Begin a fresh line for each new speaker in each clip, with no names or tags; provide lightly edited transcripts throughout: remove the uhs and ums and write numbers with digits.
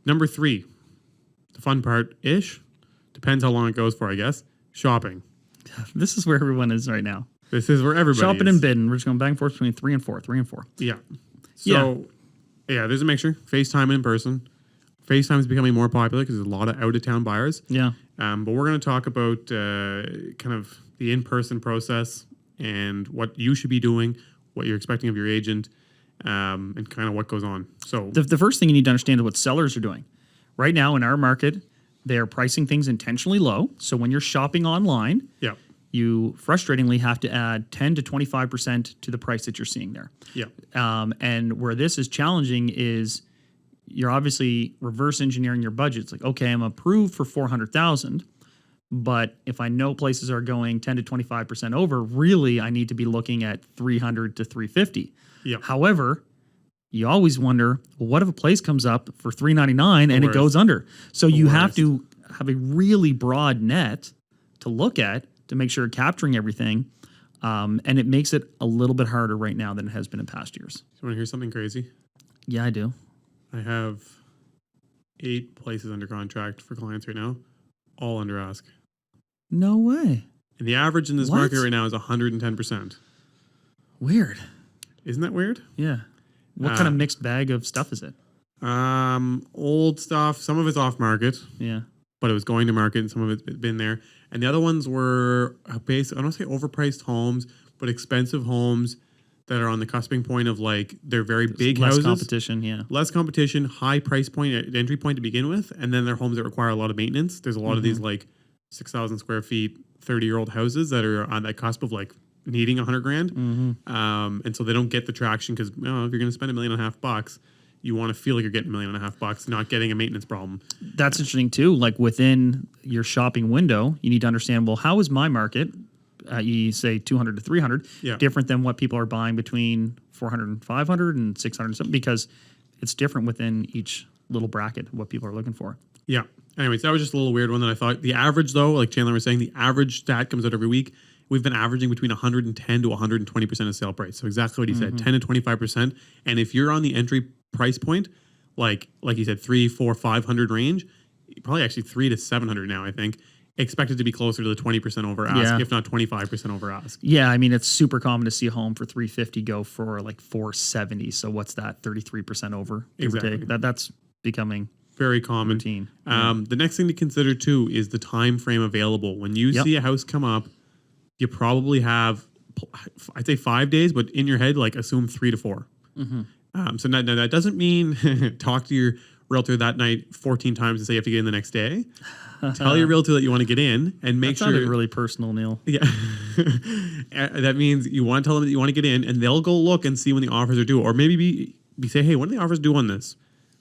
Number 3, the fun part-ish, depends how long it goes for, I guess, shopping.
This is where everyone is right now.
This is where everybody
Shopping
is.
and bidding. We're just going back and forth between 3 and 4, 3 and 4.
Yeah. So, yeah, there's a mixture. FaceTime and in person. FaceTime is becoming more popular because there's a lot of out-of-town buyers.
Yeah.
But we're going to talk about kind of the in-person process and what you should be doing, what you're expecting of your agent, and kind of what goes on. So
the first thing you need to understand is what sellers are doing. Right now in our market, they're pricing things intentionally low. So when you're shopping online,
yeah,
you frustratingly have to add 10 to 25% to the price that you're seeing there.
yeah,
and where this is challenging is you're obviously reverse engineering your budget. It's like, okay, I'm approved for $400,000, but if I know places are going 10 to 25% over, really I need to be looking at $300 to $350.
yeah.
However, you always wonder, well, what if a place comes up for $399 and it goes under? So you have to have a really broad net to look at to make sure you're capturing everything. And it makes it a little bit harder right now than it has been in past years.
You want to hear something crazy?
Yeah, I do.
I have 8 places under contract for clients right now, all under ask.
No way.
And the average in this market right now is 110%.
Weird.
Isn't that weird?
Yeah. What kind of mixed bag of stuff is it?
Old stuff. Some of it's off market.
Yeah.
But it was going to market and some of it's been there. And the other ones were I don't want to say overpriced homes, but expensive homes that are on the cusping point of like they're very big
less
houses.
Competition, yeah.
Less competition, high price point at entry point to begin with. And then they're homes that require a lot of maintenance. There's a lot of these like 6,000 square feet, 30-year-old houses that are on that cusp of like needing $100,000. And so they don't get the traction because if you're going to spend $1.5 million, you want to feel like you're getting $1.5 million, not getting a maintenance problem.
That's interesting too. Like within your shopping window, you need to understand, well, how is my market, you say 200 to 300, different than what people are buying between 400 and 500 and 600 and something, because it's different within each little bracket, what people are looking for.
Yeah. Anyways, that was just a little weird one that I thought. The average though, like Chandler was saying, the average stat comes out every week. We've been averaging between 110 to 120% of sale price. So exactly what he said, 10 to 25%. And if you're on the entry price point, like you said, 300, 400, 500 range, probably actually 300 to 700 now, I think, expected to be closer to the 20% over ask, if not 25% over ask.
Yeah, I mean, it's super common to see a home for 350 go for like 470. So what's that? 33% over.
Exactly.
That's becoming
very common.
Routine.
The next thing to consider too is the time frame available. When you see a house come up, you probably have, I'd say 5 days, but in your head, like assume 3 to 4. So now that doesn't mean talk to your realtor that night 14 times and say you have to get in the next day. Tell your realtor that you want to get in and make sure.
That sounded really personal, Neal.
Yeah. That means you want to tell them that you want to get in and they'll go look and see when the offers are due. Or maybe be say, hey, when do the offers due on this?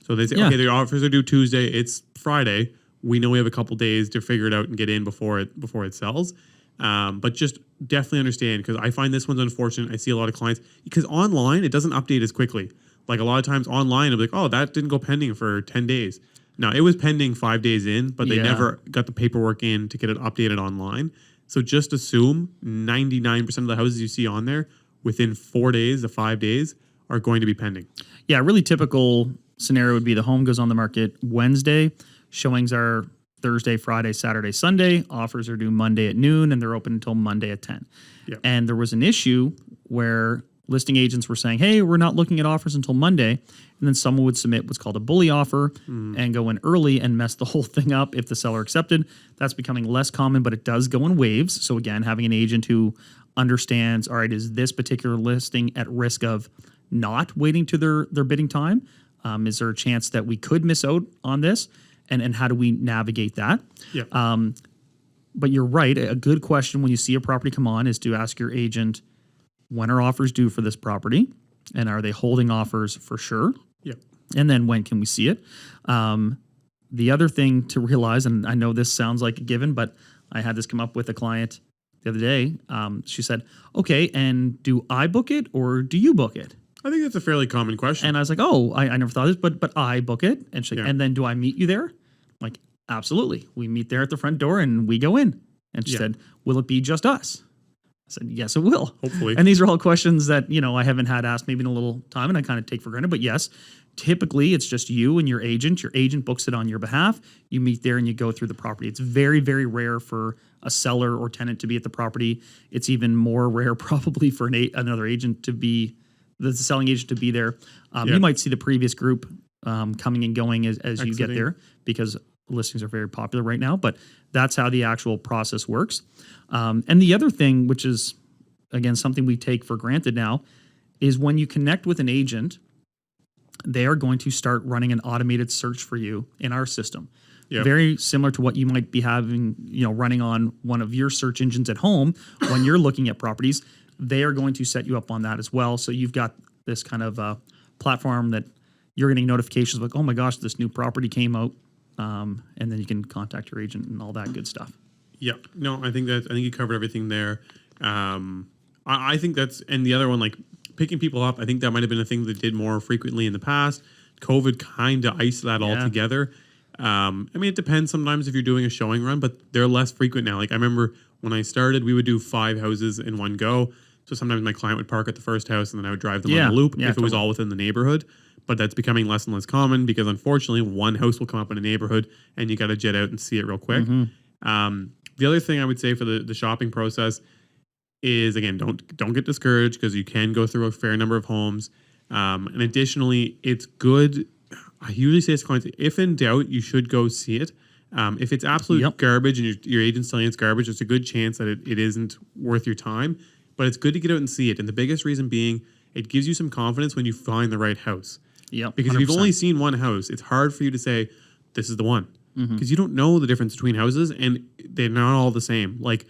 So they say, okay, the offers are due Tuesday. It's Friday. We know we have a couple days to figure it out and get in before it sells. But just definitely understand, because I find this one's unfortunate. I see a lot of clients, because online, it doesn't update as quickly. Like a lot of times online, it'll be like, oh, that didn't go pending for 10 days. Now, it was pending 5 days in, but they never got the paperwork in to get it updated online. So just assume 99% of the houses you see on there within 4 days to 5 days are going to be pending.
Yeah, a really typical scenario would be the home goes on the market Wednesday, showings are Thursday, Friday, Saturday, Sunday, offers are due Monday at noon, and they're open until Monday at 10.
Yep.
And there was an issue where listing agents were saying, hey, we're not looking at offers until Monday. And then someone would submit what's called a bully offer and go in early and mess the whole thing up if the seller accepted. That's becoming less common, but it does go in waves. So again, having an agent who understands, all right, is this particular listing at risk of not waiting to their bidding time? Is there a chance that we could miss out on this? And how do we navigate that?
Yeah.
But you're right. A good question when you see a property come on is to ask your agent, when are offers due for this property? And are they holding offers for sure?
Yeah.
And then when can we see it? The other thing to realize, and I know this sounds like a given, but I had this come up with a client the other day. She said, okay, and do I book it or do you book it?
I think that's a fairly common question.
And I was like, oh, I never thought of this, but I book it. And she's like, and then do I meet you there? I'm like, absolutely. We meet there at the front door and we go in. And she said, will it be just us? I said, yes, it will.
Hopefully.
And these are all questions that, I haven't had asked maybe in a little time and I kind of take for granted. But yes, Typically, it's just you and your agent. Your agent books it on your behalf. You meet there and you go through the property. It's very, very rare for a seller or tenant to be at the property. It's even more rare probably for another agent to be, the selling agent to be there. You might see the previous group coming and going as you get there, because listings are very popular right now. But that's how the actual process works. And the other thing, which is, again, something we take for granted now, is when you connect with an agent, they are going to start running an automated search for you in our system. Yep. Very similar to what you might be having, running on one of your search engines at home when you're looking at properties. They are going to set you up on that as well. So you've got this kind of platform that you're getting notifications like, oh my gosh, this new property came out, and then you can contact your agent and all that good stuff.
Yeah, no, I think you covered everything there. I think and the other one, like picking people up, I think that might have been a thing that did more frequently in the past. COVID kind of iced that all together. It depends sometimes if you're doing a showing run, but they're less frequent now. Like I remember when I started, we would do 5 houses in one go. So sometimes my client would park at the first house and then I would drive them on the loop if it was all within the neighborhood. But that's becoming less and less common because unfortunately one house will come up in a neighborhood and you got to jet out and see it real quick. Mm-hmm. The other thing I would say for the shopping process is, again, don't get discouraged because you can go through a fair number of homes. And additionally, it's good. I usually say to clients, if in doubt, you should go see it. If it's absolute garbage and your agent's telling you it's garbage, there's a good chance that it isn't worth your time. But it's good to get out and see it. And the biggest reason being, it gives you some confidence when you find the right house. Yep, because 100%. If you've only seen one house, it's hard for you to say, this is the one. Because you don't know the difference between houses and they're not all the same. Like,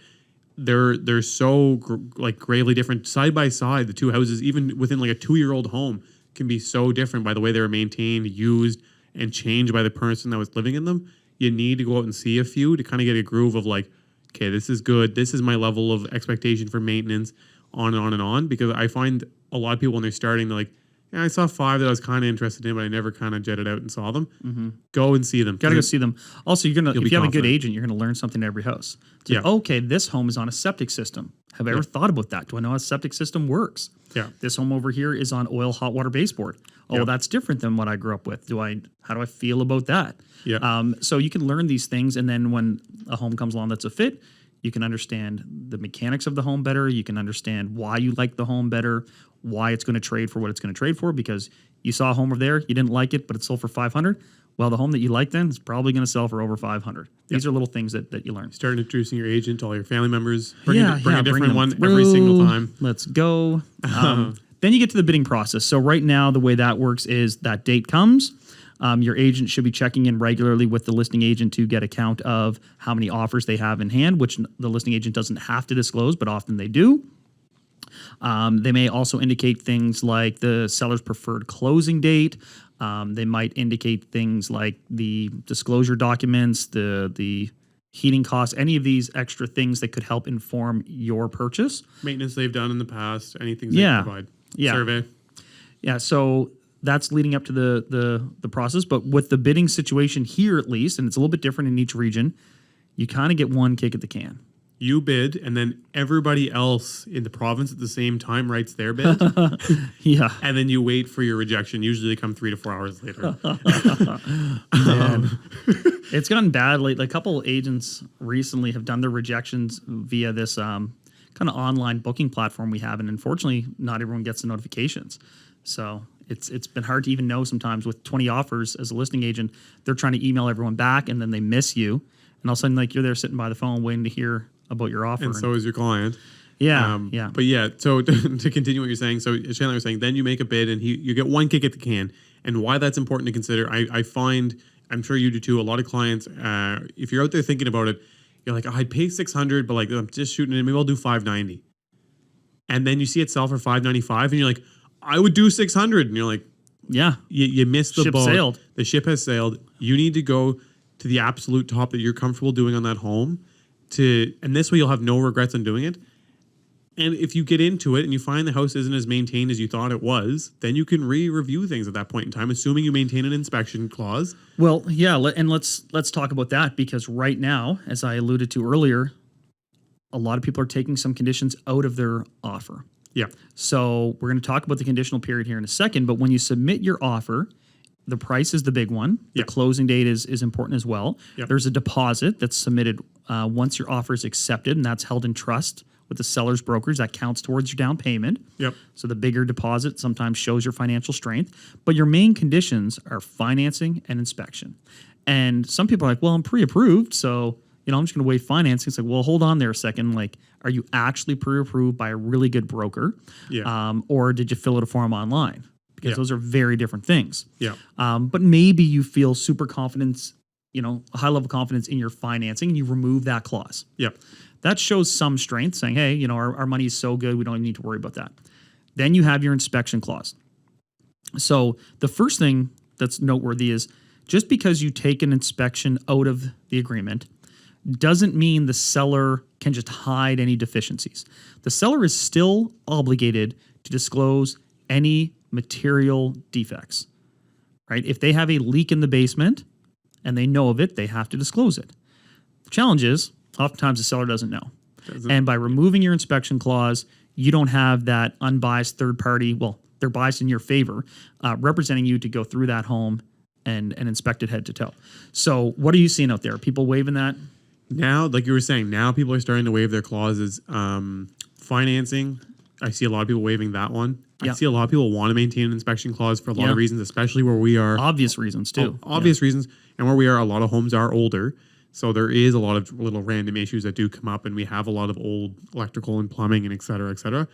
they're so gravely different side by side. The two houses, even within like a 2-year-old home, can be so different by the way they were maintained, used, and changed by the person that was living in them. You need to go out and see a few to kind of get a groove of like, okay, this is good. This is my level of expectation for maintenance, on and on and on. Because I find a lot of people when they're starting, they're like, yeah, I saw 5 that I was kind of interested in, but I never kind of jetted out and saw them. Mm-hmm. Go and see them.
Got to go see them. Also, if you have a good agent, you're going to learn something at every house. So, okay, this home is on a septic system. Have I ever thought about that? Do I know how a septic system works? Yeah. This home over here is on oil hot water baseboard. Oh, that's different than what I grew up with. How do I feel about that? Yeah. So you can learn these things, and then when a home comes along that's a fit, you can understand the mechanics of the home better. You can understand why you like the home better, why it's going to trade for what it's going to trade for, because you saw a home over there, you didn't like it, but it sold for $500. Well, the home that you like then is probably going to sell for over $500. These are little things that you learn.
Start introducing your agent to all your family members. Bring a different one every single time.
Let's go. Then you get to the bidding process. So right now, the way that works is that date comes. Your agent should be checking in regularly with the listing agent to get a count of how many offers they have in hand, which the listing agent doesn't have to disclose, but often they do. They may also indicate things like the seller's preferred closing date. They might indicate things like the disclosure documents, the heating costs, any of these extra things that could help inform your purchase.
Maintenance they've done in the past, anything they provide. Survey.
Yeah, so that's leading up to the process. But with the bidding situation here, at least, and it's a little bit different in each region, you kind of get one kick at the can.
You bid, and then everybody else in the province at the same time writes their bid. And then you wait for your rejection. Usually they come 3 to 4 hours later.
It's gotten bad. Like a couple of agents recently have done their rejections via this kind of online booking platform we have, and unfortunately, not everyone gets the notifications. So it's been hard to even know sometimes with 20 offers as a listing agent. They're trying to email everyone back, and then they miss you. And all of a sudden, like, you're there sitting by the phone waiting to hear about your offer.
And so is your client.
Yeah.
But so to continue what you're saying, so Chandler was saying, then you make a bid and you get one kick at the can. And why that's important to consider, I find, I'm sure you do too, a lot of clients, if you're out there thinking about it, you're like, I'd pay $600, but like I'm just shooting it, maybe I'll do $590. And then you see it sell for $595 and you're like, I would do $600. And you're like, you missed the boat.
Sailed.
The ship has sailed. You need to go to the absolute top that you're comfortable doing on that home. And this way you'll have no regrets on doing it. And if you get into it and you find the house isn't as maintained as you thought it was, then you can re-review things at that point in time, assuming you maintain an inspection clause.
Well, and let's talk about that, because right now, as I alluded to earlier, a lot of people are taking some conditions out of their offer.
Yeah.
So we're going to talk about the conditional period here in a second, but when you submit your offer the price is the big one. The
Yep.
closing date is important as well.
Yep.
There's a deposit that's submitted once your offer is accepted, and that's held in trust with the seller's brokers. That counts towards your down payment.
Yep.
So the bigger deposit sometimes shows your financial strength. But your main conditions are financing and inspection. And some people are like, well, I'm pre-approved, so I'm just going to waive financing. It's like, well, hold on there a second. Like, are you actually pre-approved by a really good broker?
Yeah.
Or did you fill out a form online? Because
Yeah.
those are very different things.
Yeah.
But maybe you feel super confidence, a high level confidence in your financing, and you remove that clause.
Yep.
That shows some strength, saying, hey, our money is so good, we don't even need to worry about that. Then you have your inspection clause. So the first thing that's noteworthy is just because you take an inspection out of the agreement doesn't mean the seller can just hide any deficiencies. The seller is still obligated to disclose any material defects, right? If they have a leak in the basement and they know of it, they have to disclose it. The challenge is, oftentimes the seller doesn't know. And by removing your inspection clause, you don't have that unbiased third party, well, they're biased in your favor, representing you to go through that home and inspect it head to toe. So what are you seeing out there? People waiving that?
Now, like you were saying, now people are starting to waive their clauses. Financing, I see a lot of people waiving that one. I
Yep.
see a lot of people want to maintain an inspection clause for a lot
Yeah.
of reasons, especially where we are.
Obvious reasons too.
Obvious reasons. And where we are, a lot of homes are older. So there is a lot of little random issues that do come up, and we have a lot of old electrical and plumbing and et cetera, et cetera.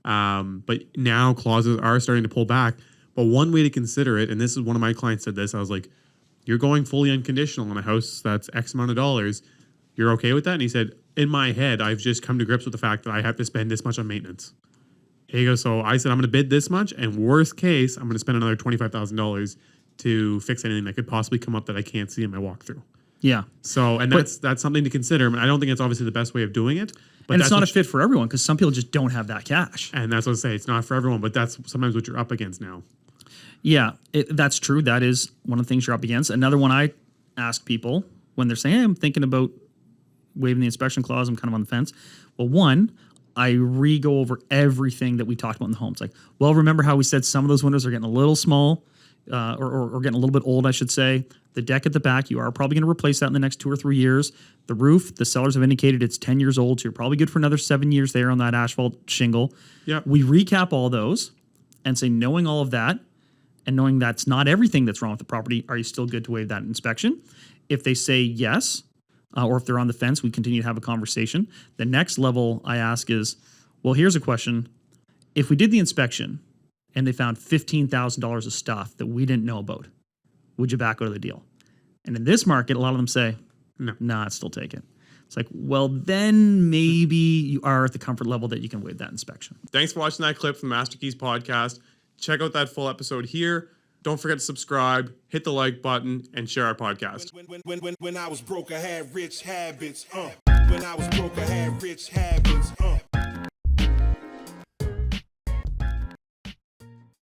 But now clauses are starting to pull back. But one way to consider it, and this is one of my clients said this, I was like, you're going fully unconditional on a house that's X amount of dollars. You're okay with that? And he said, in my head, I've just come to grips with the fact that I have to spend this much on maintenance. He goes, so I said, I'm going to bid this much, and worst case, I'm going to spend another $25,000 to fix anything that could possibly come up that I can't see in my walkthrough.
Yeah.
So, and that's something to consider. I don't think it's obviously the best way of doing it. But
And it's
that's
not a
what
fit for everyone because some people just don't have that cash.
and that's what I say. It's not for everyone, but that's sometimes what you're up against now.
Yeah, that's true. That is one of the things you're up against. Another one I ask people when they're saying, hey, I'm thinking about waiving the inspection clause, I'm kind of on the fence. Well, one, I re-go over everything that we talked about in the home. It's like, well, remember how we said some of those windows are getting a little small or getting a little bit old, I should say. The deck at the back, you are probably going to replace that in the next 2 or 3 years. The roof, the sellers have indicated it's 10 years old, so you're probably good for another 7 years there on that asphalt shingle.
Yeah.
We recap all those and say, knowing all of that, and knowing that's not everything that's wrong with the property, are you still good to waive that inspection? If they say yes, or if they're on the fence, we continue to have a conversation. The next level I ask is, well, here's a question. If we did the inspection and they found $15,000 of stuff that we didn't know about, would you back out of the deal? And in this market, a lot of them say,
No.
nah, I'd still take it. It's like, well, then maybe you are at the comfort level that you can waive that inspection.
Thanks for watching that clip from the Master Keys podcast. Check out that full episode here. Don't forget to subscribe, hit the like button, and share our podcast.
When I was broke, I had rich habits. When I was broke, I had rich habits.